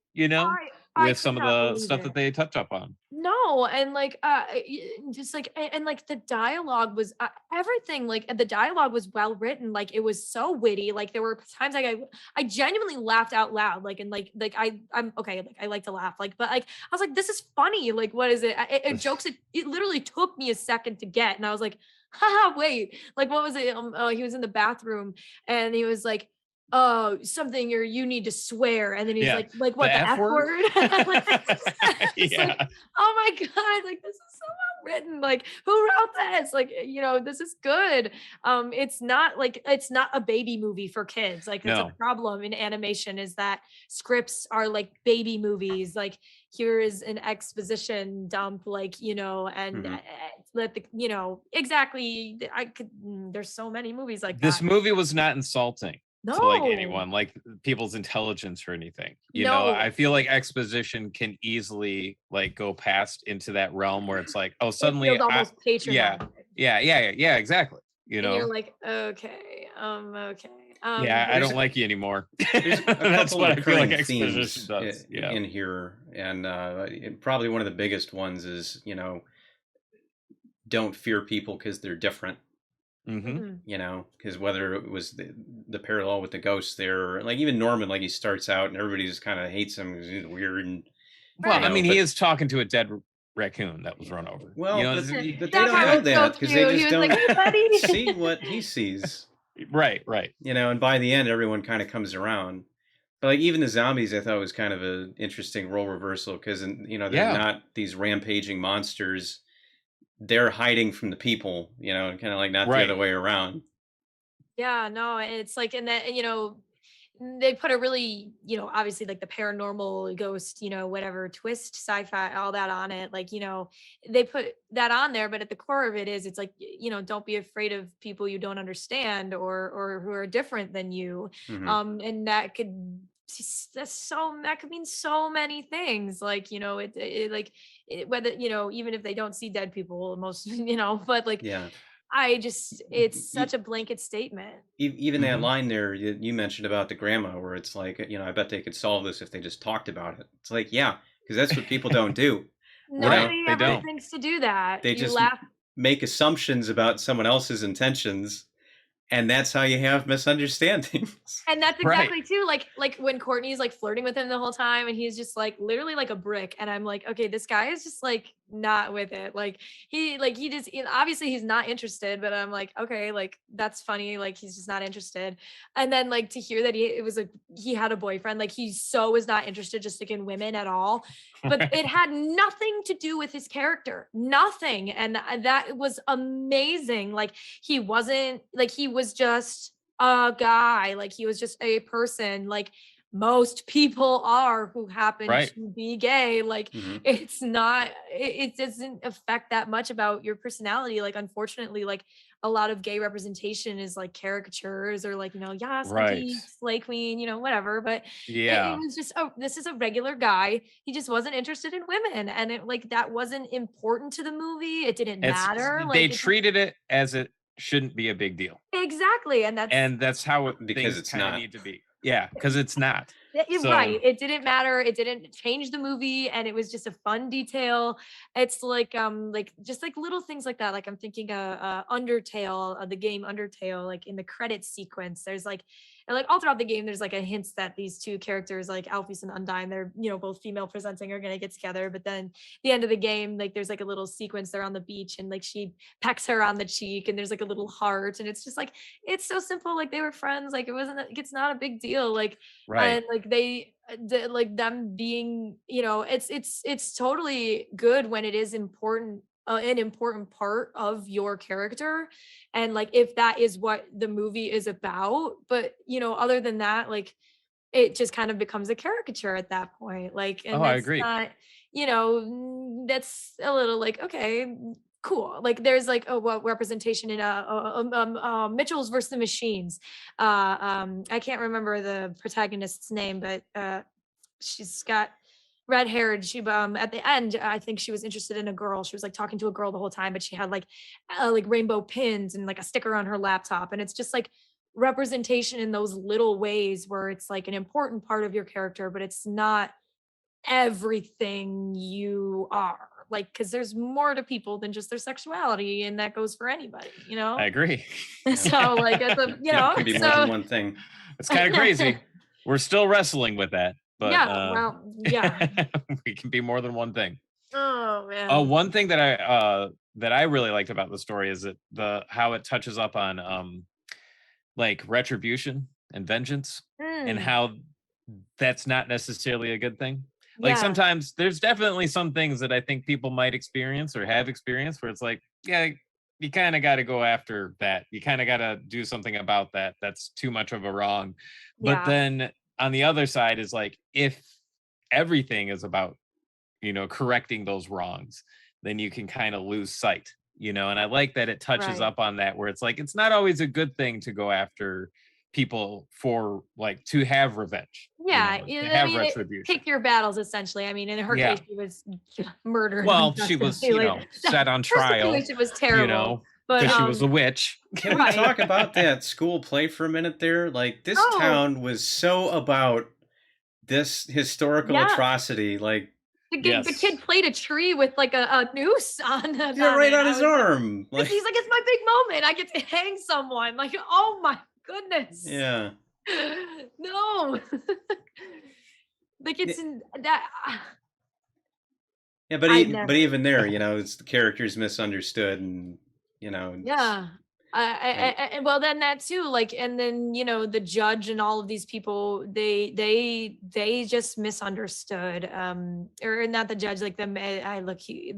with some of the stuff that they touch up on. No, and like just like and like the dialogue was everything. Like the dialogue was well written. Like it was so witty. Like there were times like I genuinely laughed out loud. Like and like I'm okay. Like I like to laugh. Like but like I was like, this is funny. Like what is it? It jokes. It literally took me a second to get, and I was like, haha, wait. Like what was it? He was in the bathroom, and he was like, oh, something, or you need to swear. And then he's like what, the F word? Like, like, oh my God, like this is so well written. Like who wrote this? Like, this is good. It's not a baby movie for kids. Like that's a problem in animation, is that scripts are like baby movies. Like here is an exposition dump, like, and let the, exactly. There's so many movies like that. This movie was not insulting. to like No. anyone, like people's intelligence or anything. You No. know, I feel like exposition can easily like go past into that realm where it's like, oh, suddenly it feels almost yeah, patronizing. yeah, exactly. You And know, you're like, okay, okay. yeah, I but- don't like you anymore. There's a That's couple what of I feel like recurring exposition themes does. Yeah. in here, and probably one of the biggest ones is, don't fear people because they're different. Mm-hmm. Because whether it was the parallel with the ghosts there, or like even Norman, like he starts out and everybody just kind of hates him because he's weird. And Well, I mean, but, he is talking to a dead raccoon that was run over. well, you know, but it's- they That don't part know was so that because they cute. He just was don't like, "Hey, buddy." see what he sees. right. And by the end, everyone kind of comes around. But like even the zombies, I thought was kind of an interesting role reversal because they're Yeah. not these rampaging monsters. They're hiding from the people, kind of like not the Right. other way around. Yeah, no, it's like, and that, they put a really, obviously like the paranormal ghost, whatever twist, sci-fi, all that on it. Like, they put that on there, but at the core of it is, it's like, don't be afraid of people you don't understand or who are different than you. Mhm. And that could, that could mean so many things. Like, like whether, even if they don't see dead people, most, but like, Yeah. it's such a blanket statement. Even that Mhm. line there you mentioned about the grandma, where it's like, I bet they could solve this if they just talked about it. It's like, yeah, because that's what people don't do. Nobody They ever don't. thinks to do that. They You just laugh. make assumptions about someone else's intentions, and that's how you have misunderstandings. And that's Right. exactly too, like when Courtney's like flirting with him the whole time and he's just like literally like a brick. And I'm like, okay, this guy is just like not with it. Like he just obviously he's not interested, but I'm like, okay, like that's funny. Like he's just not interested. And then like to hear that he had a boyfriend, like he so was not interested just like in women at all. But it had nothing to do with his character. Nothing. And that was amazing. Like he wasn't like he was just a guy, like he was just a person, like most people are who happen Right. to be gay. Like Mhm. it's not, it doesn't affect that much about your personality. Like unfortunately, like a lot of gay representation is like caricatures or like, yes, Right. geek, slay queen, whatever. But it Yeah. was just, oh, this is a regular guy. He just wasn't interested in women. And it like that wasn't important to the movie. It didn't matter. They Like it treated it as it shouldn't be a big deal. exactly. And That's how Because things it's kind of not. need to be. Yeah, because it's not. Yeah, you're So- right. It didn't matter. It didn't change the movie, and it was just a fun detail. It's like just like little things like that. Like I'm thinking, Undertale, the game Undertale. Like in the credits sequence, there's like, and like all throughout the game, there's like a hint that these two characters, like Alphys and Undyne, they're both female presenting, are gonna get together. But then the end of the game, like there's like a little sequence. They're on the beach, and like she pecks her on the cheek, and there's like a little heart, and it's just like it's so simple. Like they were friends. Like it wasn't. It's not a big deal. Like. Right. And like like them being, it's totally good when it is important, an important part of your character, and like if that is what the movie is about. But other than that, like it just kind of becomes a caricature at that point. Like, and Oh, I that's agree. not, that's a little like, okay, cool. Like there's like representation in Mitchell's versus the Machines. I can't remember the protagonist's name, but she's got red hair, and she at the end I think she was interested in a girl. She was like talking to a girl the whole time, but she had like rainbow pins and like a sticker on her laptop. And it's just like representation in those little ways where it's like an important part of your character, but it's not everything you are. Like, because there's more to people than just their sexuality, and that goes for anybody, I agree. So like it's a It can be more than one thing. It's kind of crazy. We're still wrestling with that, but yeah, well, yeah. we can be more than one thing. Oh man. One thing that I really liked about the story is that how it touches up on like retribution and vengeance, and how that's not necessarily a good thing. Like sometimes there's definitely some things that I think people might experience or have experienced where it's like, yeah, you kind of got to go after that. You kind of got to do something about that. That's too much of a wrong. But then on the other side is like, if everything is about, correcting those wrongs, then you can kind of lose sight, and I like that it touches up on that, where it's like, it's not always a good thing to go after people for like to have revenge. Yeah, To have retribution. pick your battles, essentially. I mean, in her case, she was murdered. Well, she was, set on trial. Her situation was terrible. Because she was a witch. Can we talk about that school play for a minute there? Like, this town was so about this historical atrocity. Like, the kid played a tree with like a noose on on his arm. Like, he's like, it's my big moment. I get to hang someone. Like, oh my goodness. Yeah. No. Like, it's that. Yeah, but even there, it's the character's misunderstood, and Yeah. And well, then that too, like, and then the judge and all of these people, they just misunderstood, or not the judge, like the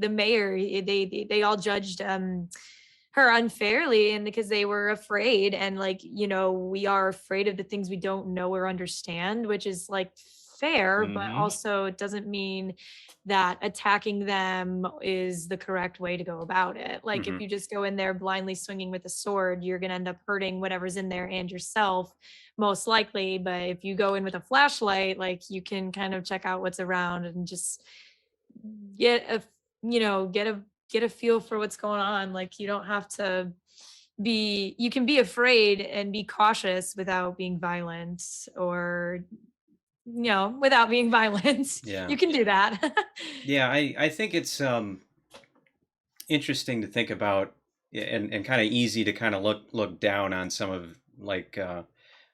mayor, they all judged her unfairly, and because they were afraid, and like we are afraid of the things we don't know or understand, which is like fair, but also it doesn't mean that attacking them is the correct way to go about it. Like, if you just go in there blindly swinging with a sword, you're going to end up hurting whatever's in there and yourself, most likely. But if you go in with a flashlight, like, you can kind of check out what's around and just get a feel for what's going on. Like, you don't have to you can be afraid and be cautious without being violent, or without being violent. Yeah. You can do that. Yeah, I think it's interesting to think about, and kind of easy to kind of look down on some of, like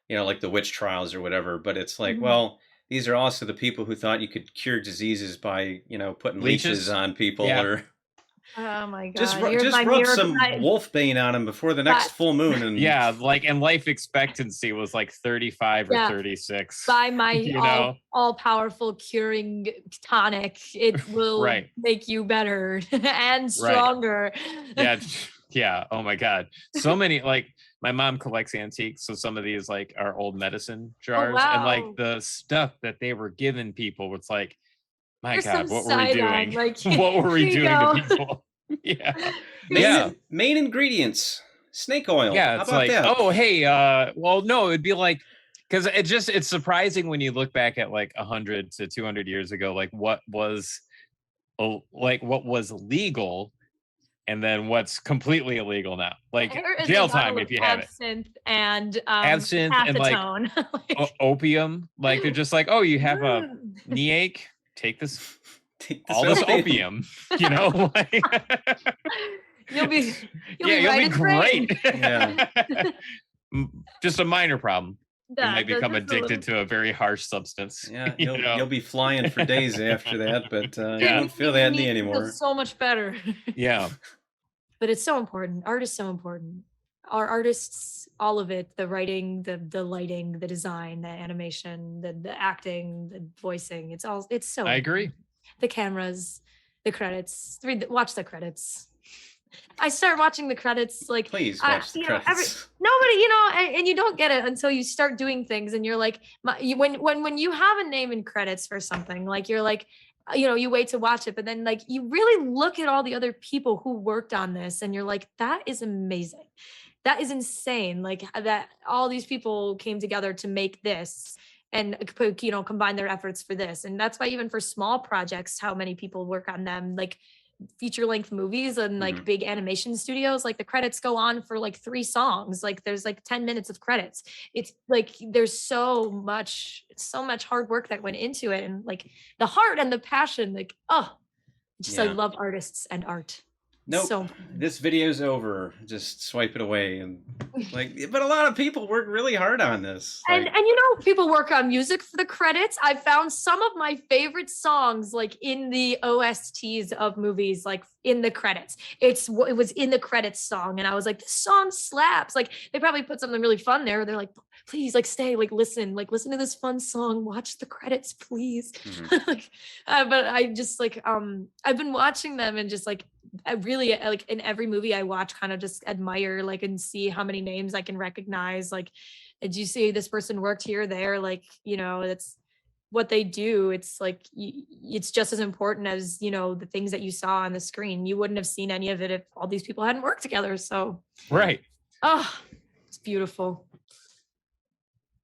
like the witch trials or whatever, but it's like, well, these are also the people who thought you could cure diseases by putting leeches on people, or oh my god, just rub some wolfbane on them before the next full moon, and and life expectancy was like 35 or 36. By my all-powerful curing tonic, it will make you better and stronger. Yeah. Oh my god, so many. Like, my mom collects antiques, so some of these like are old medicine jars, and like the stuff that they were giving people, it's like, my god, what were we doing? Like, what were we doing to people? Main ingredients, snake oil. Yeah, how it's about like, that? oh hey, well, no, it'd be like, because it's surprising when you look back at like 100 to 200 years ago, like what was legal, and then what's completely illegal now, like jail time if you have absinthe and absinthe and like opium. Like, they're just like, oh, you have a knee ache, take this this opium, like, you'll be great. Yeah. Just a minor problem. You might become addicted to a very harsh substance. Yeah, you'll be flying for days after that, but you won't feel that knee anymore. Feel so much better. Yeah. But it's so important. Art is so important. Our artists, all of it, the writing, the lighting, the design, the animation, the acting, the voicing, it's so I agree. The cameras, the credits. Watch the credits. I start watching the credits, like, please watch the credits. Nobody, and you don't get it until you start doing things, and you're like, when you have a name in credits for something, like, you're like, you wait to watch it, but then, like, you really look at all the other people who worked on this, and you're like, that is amazing. That is insane. Like, that all these people came together to make this, and combine their efforts for this. And that's why even for small projects, how many people work on them, like feature-length movies and like big animation studios, like the credits go on for like 3 songs. Like, there's like 10 minutes of credits. It's like, there's so much hard work that went into it, and like the heart and the passion, like, I love artists and art. Nope. So, this video's over. Just swipe it away. And but a lot of people work really hard on this. And people work on music for the credits. I found some of my favorite songs like in the OSTs of movies, like in the credits. It was in the credits song, and I was like, this song slaps. Like, they probably put something really fun there. They're like, please, like, stay, listen to this fun song. Watch the credits, please. But I just I've been watching them, and just like, I really, like, in every movie I watch, kind of just admire, like, and see how many names I can recognize. Like, did you see this person worked here, there? Like, that's what they do. It's like, it's just as important as, the things that you saw on the screen. You wouldn't have seen any of it if all these people hadn't worked together. So, right. Oh, it's beautiful.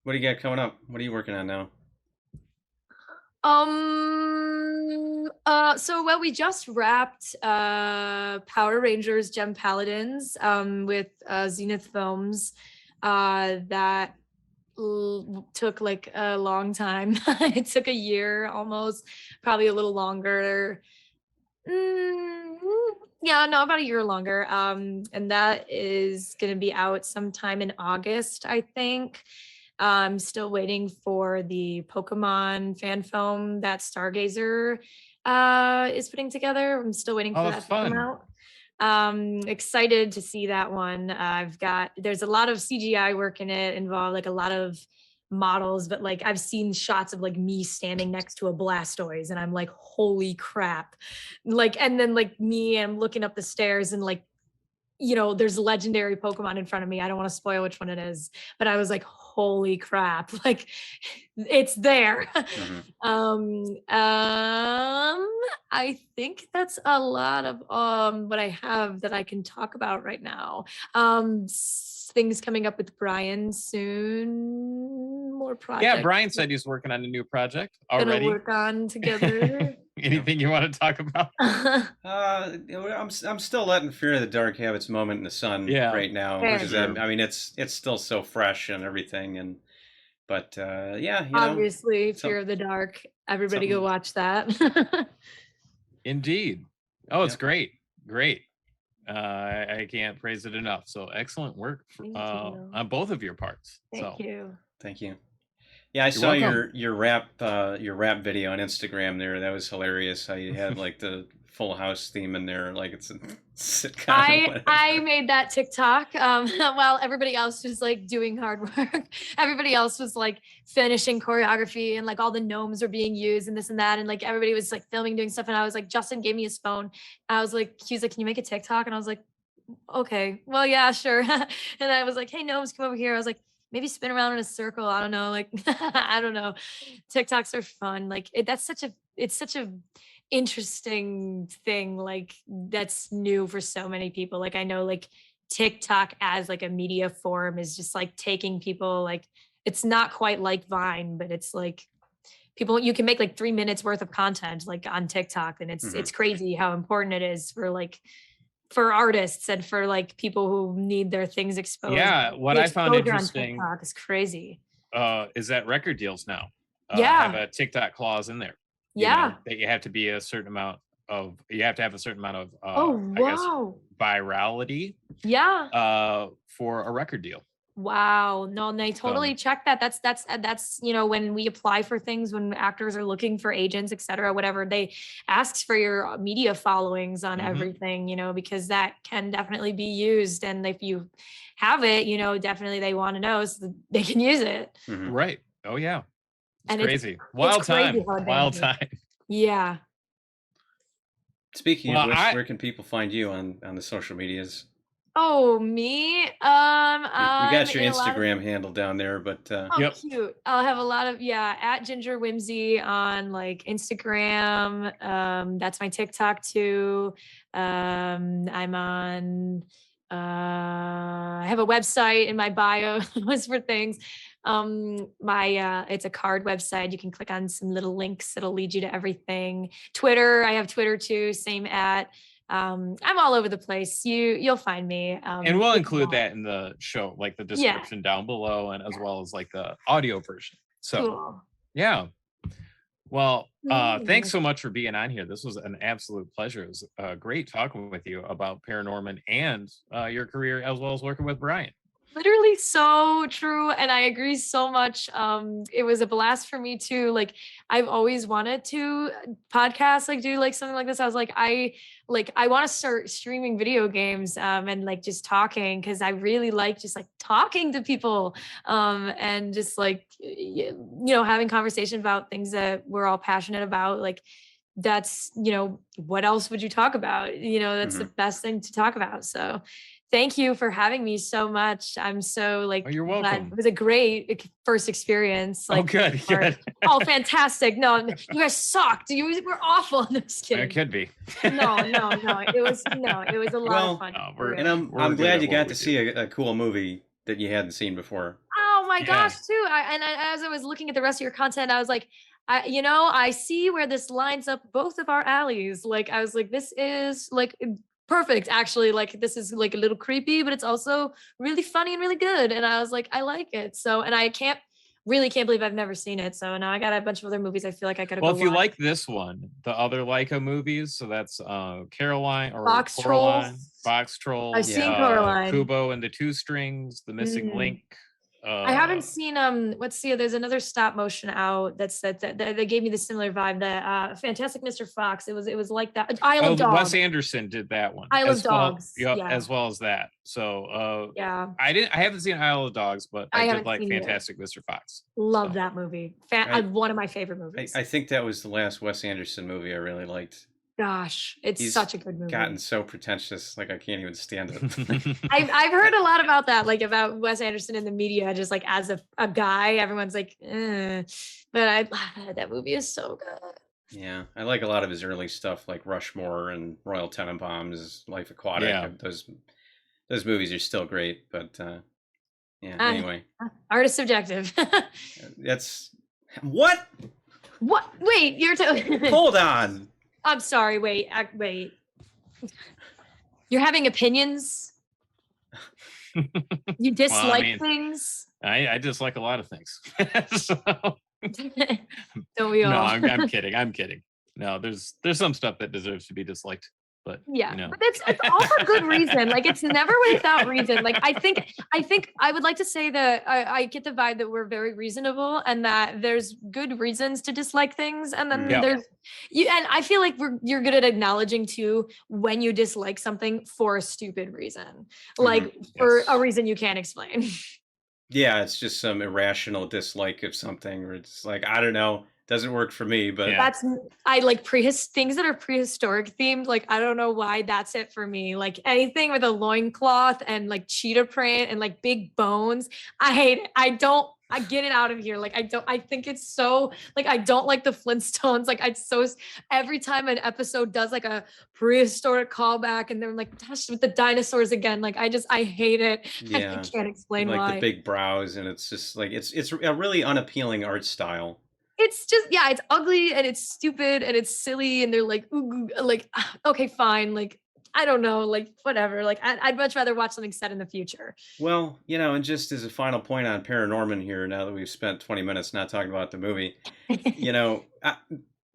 What do you got coming up? What are you working on now? So we just wrapped Power Rangers Gem Paladins with Zenith Films. That took like a long time. It took a year almost, probably a little longer. Yeah, no, about a year longer. And that is going to be out sometime in August, I think. I'm still waiting for the Pokemon fan film that Stargazer is putting together. I'm still waiting for that to come out. Excited to see that one. There's a lot of CGI work in it involved, like a lot of models, but like I've seen shots of like me standing next to a Blastoise and I'm like, holy crap. Like, and then like I'm looking up the stairs and like, there's legendary Pokemon in front of me. I don't want to spoil which one it is, but I was like, holy crap, like it's there. I think that's a lot of what I have that I can talk about right now. Things coming up with Brian soon, more projects. Yeah, Brian said he's working on a new project already. Gonna work on together. Anything you want to talk about? I'm still letting Fear of the Dark have its moment in the sun right now, which is, I mean, it's still so fresh and everything, but obviously Fear of the Dark. Everybody go watch that. Indeed. Oh, it's great. I can't praise it enough. So excellent work on both of your parts. Thank you. Yeah, I saw your rap video on Instagram there. That was hilarious. How you had like the Full House theme in there, like it's a sitcom. I made that TikTok while everybody else was like doing hard work. Everybody else was like finishing choreography and like all the gnomes were being used and this and that, and like everybody was like filming, doing stuff. And I was like, Justin gave me his phone. I was like, he was like, can you make a TikTok? And I was like, okay, well, yeah, sure. And I was like, hey, gnomes, come over here. I was like, maybe spin around in a circle. I don't know. Like, I don't know. TikToks are fun. Like it's such a interesting thing. Like that's new for so many people. Like I know like TikTok as like a media form is just like taking people, like, it's not quite like Vine, but it's like people, you can make like 3 minutes worth of content like on TikTok. And it's crazy how important it is for artists and for like people who need their things exposed. Yeah, what I found interesting on TikTok is crazy. Is that record deals now have a TikTok clause in there. That you have to be a certain amount of, you have to have a certain amount of I guess virality. For a record deal. Wow. No, and they totally check that. That's when we apply for things, when actors are looking for agents, etc., whatever, they ask for your media followings on everything, because that can definitely be used. And if you have it, definitely they want to know so that they can use it. Right. Oh yeah. It's crazy. Wild time. Yeah. Speaking of which, where can people find you on the social medias? Oh, me? We got your Instagram handle down there, but cute. I'll have a lot of at Ginger Whimsy on like Instagram. That's my TikTok too. I'm on I have a website in my bio was for things. It's a card website. You can click on some little links that'll lead you to everything. Twitter, I have Twitter too, same at. I'm all over the place. You'll find me. And we'll include that in the show, like the description down below, and as well as like the audio version. So yeah. Well, thanks so much for being on here. This was an absolute pleasure. It was great talking with you about Paranorman and your career, as well as working with Brian. Literally so true. And I agree so much. It was a blast for me too. Like I've always wanted to podcast, like do like something like this. I was like, I want to start streaming video games and like just talking, because I really like just like talking to people and just like, having conversation about things that we're all passionate about. Like that's, what else would you talk about? That's the best thing to talk about. So thank you for having me so much. I'm so like, you're welcome. Glad. It was a great first experience. Like, good. Oh, fantastic. No, you guys sucked. You were awful. No, just kidding. It could be. No. It was a lot of fun. I'm glad you got to see a cool movie that you hadn't seen before. Oh my Yeah. gosh, too. As I was looking at the rest of your content, I was like, I see where this lines up both of our alleys. Like, I was like, this is like perfect, actually. Like, this is like a little creepy, but it's also really funny and really good. And I was like, I like it. So, and I can't believe I've never seen it. So now I got a bunch of other movies I feel like I gotta Well, go if you watch. like this one, the other Leica movies, so that's Caroline or Box Coraline, Trolls. Box Trolls, I've seen Coraline. Kubo and the Two Strings, The Missing Mm. Link. I haven't seen let's see, there's another stop motion out that they gave me the similar vibe, that Fantastic Mr. Fox. It was like that. Isle of Dogs. Wes Anderson did that one. Isle of well, Dogs. yeah, Yeah. as well as that. So Yeah. I haven't seen Isle of Dogs, but I I did haven't like seen it. Fantastic Mr. Fox. Love So. that movie. I- One of my favorite movies. I think that was the last Wes Anderson movie I really liked. Gosh, it's He's such a good movie. Gotten so pretentious, like I can't even stand it. I've heard a lot about that, like about Wes Anderson in the media, just like as a guy, everyone's like, but that movie is so good. Yeah, I like a lot of his early stuff, like Rushmore and Royal Tenenbaums, Life Aquatic. Yeah. Those movies are still great, but anyway, art is subjective. that's what. What? Wait, you're Hold on. I'm sorry. Wait. You're having opinions. You dislike things. I dislike a lot of things. So, don't we all? No, I'm kidding. I'm kidding. No, there's some stuff that deserves to be disliked. But yeah, but it's all for good reason. Like, it's never without reason. Like, I think I would like to say that I get the vibe that we're very reasonable and that there's good reasons to dislike things, and then there's you. And I feel like you're good at acknowledging too when you dislike something for a stupid reason, like for a reason you can't explain. Yeah, it's just some irrational dislike of something, or it's like, I don't know. Doesn't work for me, but I like things that are prehistoric themed. Like, I don't know why that's it for me. Like, anything with a loincloth and like cheetah print and like big bones, I hate it. I get it out of here. Like, I think it's so, like, I don't like the Flintstones. Like, every time an episode does like a prehistoric callback and they're like, gosh, with the dinosaurs again. Like, I hate it. Yeah. I can't explain like why. The big brows, and it's just like, it's a really unappealing art style. It's just, it's ugly and it's stupid and it's silly, and they're like, ooh, like, okay, fine. Like, I don't know, like, whatever. Like, I'd much rather watch something set in the future. Well, and just as a final point on Paranorman here, now that we've spent 20 minutes not talking about the movie, that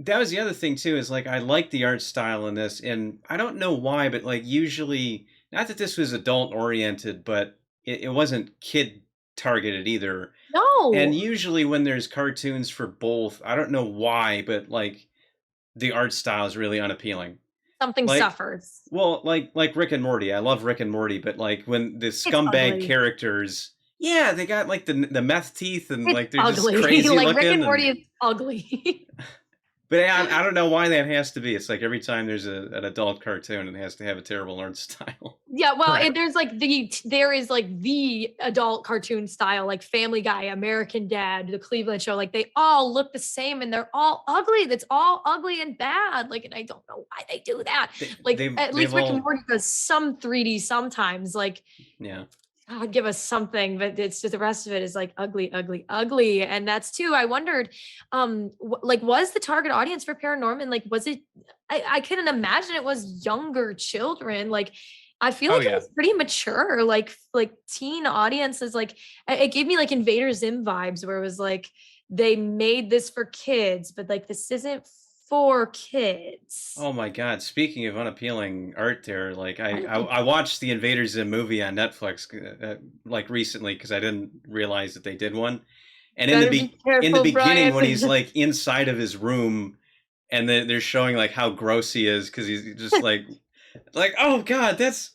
was the other thing too, is like, I like the art style in this, and I don't know why, but like, usually, not that this was adult oriented, but it wasn't kid targeted either. No. And usually when there's cartoons for both, I don't know why, but like the art style is really unappealing. Something suffers. Well, like Rick and Morty. I love Rick and Morty, but like when the scumbag characters, they got like the meth teeth, and like they're ugly. just crazy like looking. Rick and Morty is ugly. But I don't know why that has to be. It's like every time there's an adult cartoon, it has to have a terrible art style. Yeah, well, there is the adult cartoon style, like Family Guy, American Dad, The Cleveland Show. Like, they all look the same and they're all ugly. That's all ugly and bad. Like, and I don't know why they do that. At least Rick and Morty does some 3D sometimes. Like, yeah. God, give us something, but it's just the rest of it is like ugly, ugly, ugly. And that's too, I wondered, was the target audience for Paranorman, like, was it, I couldn't imagine it was younger children. Like, I feel like it was pretty mature, like teen audiences. Like, it gave me like Invader Zim vibes, where it was like, they made this for kids, but like, this isn't for kids. Oh my God! Speaking of unappealing art, there, like I watched the Invader Zim movie on Netflix like recently, because I didn't realize that they did one. And in the beginning, when he's like inside of his room, and they're showing like how gross he is, because he's just like oh God, that's.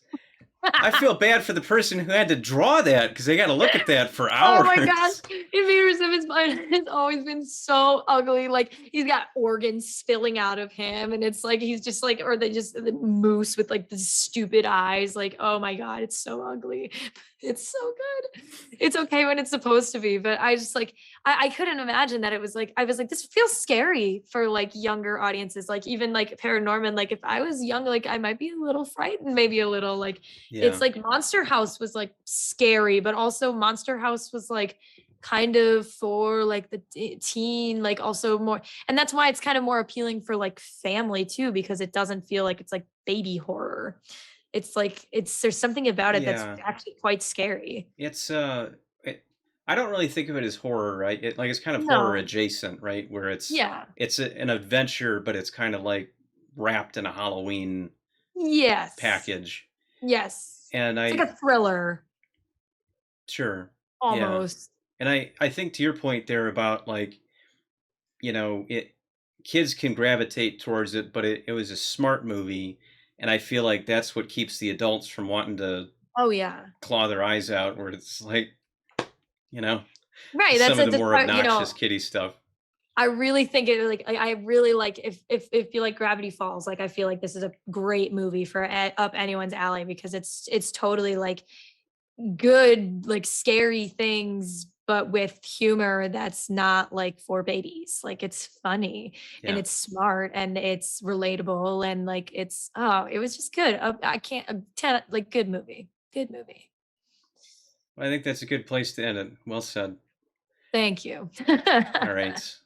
I feel bad for the person who had to draw that, because they got to look at that for hours. Oh my gosh. Invader Zim has always been so ugly. Like, he's got organs spilling out of him, and it's like, he's just like, or the moose with like the stupid eyes. Like, oh my God, it's so ugly. It's so good. It's okay when it's supposed to be, but I just like, I couldn't imagine that it was like, I was like, this feels scary for like younger audiences. Like, even like Paranorman, like if I was young, like I might be a little frightened, maybe a little like, it's like Monster House was like scary, but also Monster House was like kind of for like the teen, like also more, and that's why it's kind of more appealing for like family too, because it doesn't feel like it's like baby horror. It's like there's something about it that's Yeah. actually quite scary. It's I don't really think of it as horror, right? It's kind of horror No. adjacent, right? Where Yeah. it's an adventure, but it's kind of like wrapped in a Halloween Yes. package. Yes. And It's like a thriller sure. Yeah. almost. And I think to your point there about like, kids can gravitate towards it, but it was a smart movie, and I feel like that's what keeps the adults from wanting to Oh yeah. claw their eyes out, where it's like, Right. some That's of the more part, obnoxious kiddie stuff. I really think it like I really like if you like Gravity Falls, like I feel like this is a great movie for up anyone's alley, because it's totally like good, like scary things, but with humor that's not like for babies. Like it's funny and Yeah. it's smart and it's relatable, and like it was just good. I can't 10, like good movie. Good movie. Well, I think that's a good place to end it. Well said. Thank you. All right.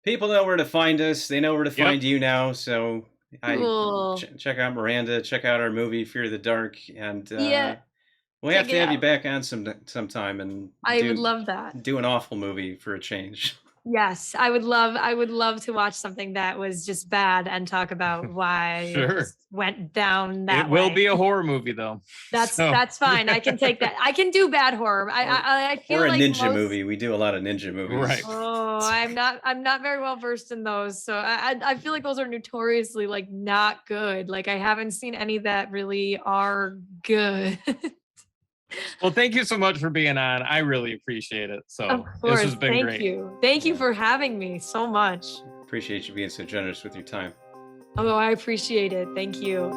People know where to find us. They know where to Yep. find you now. So Cool. check out Miranda. Check out our movie Fear the Dark, and Yeah. we'll have check to it have you out. back on sometime and I would love that. do an awful movie for a change. Yes, I would love to watch something that was just bad and talk about why Sure. it just went down that It will way. be a horror movie though. That's So- that's fine. I can take that. I can do bad horror. I feel Or a like ninja movie. We do a lot of ninja movies. Right. Oh, I'm not very well versed in those. So I feel like those are notoriously like not good. Like I haven't seen any that really are good. Well, thank you so much for being on. I really appreciate it. So Of this course. has been Thank great. you. Thank you for having me so much. Appreciate you being so generous with your time. Oh, I appreciate it. Thank you.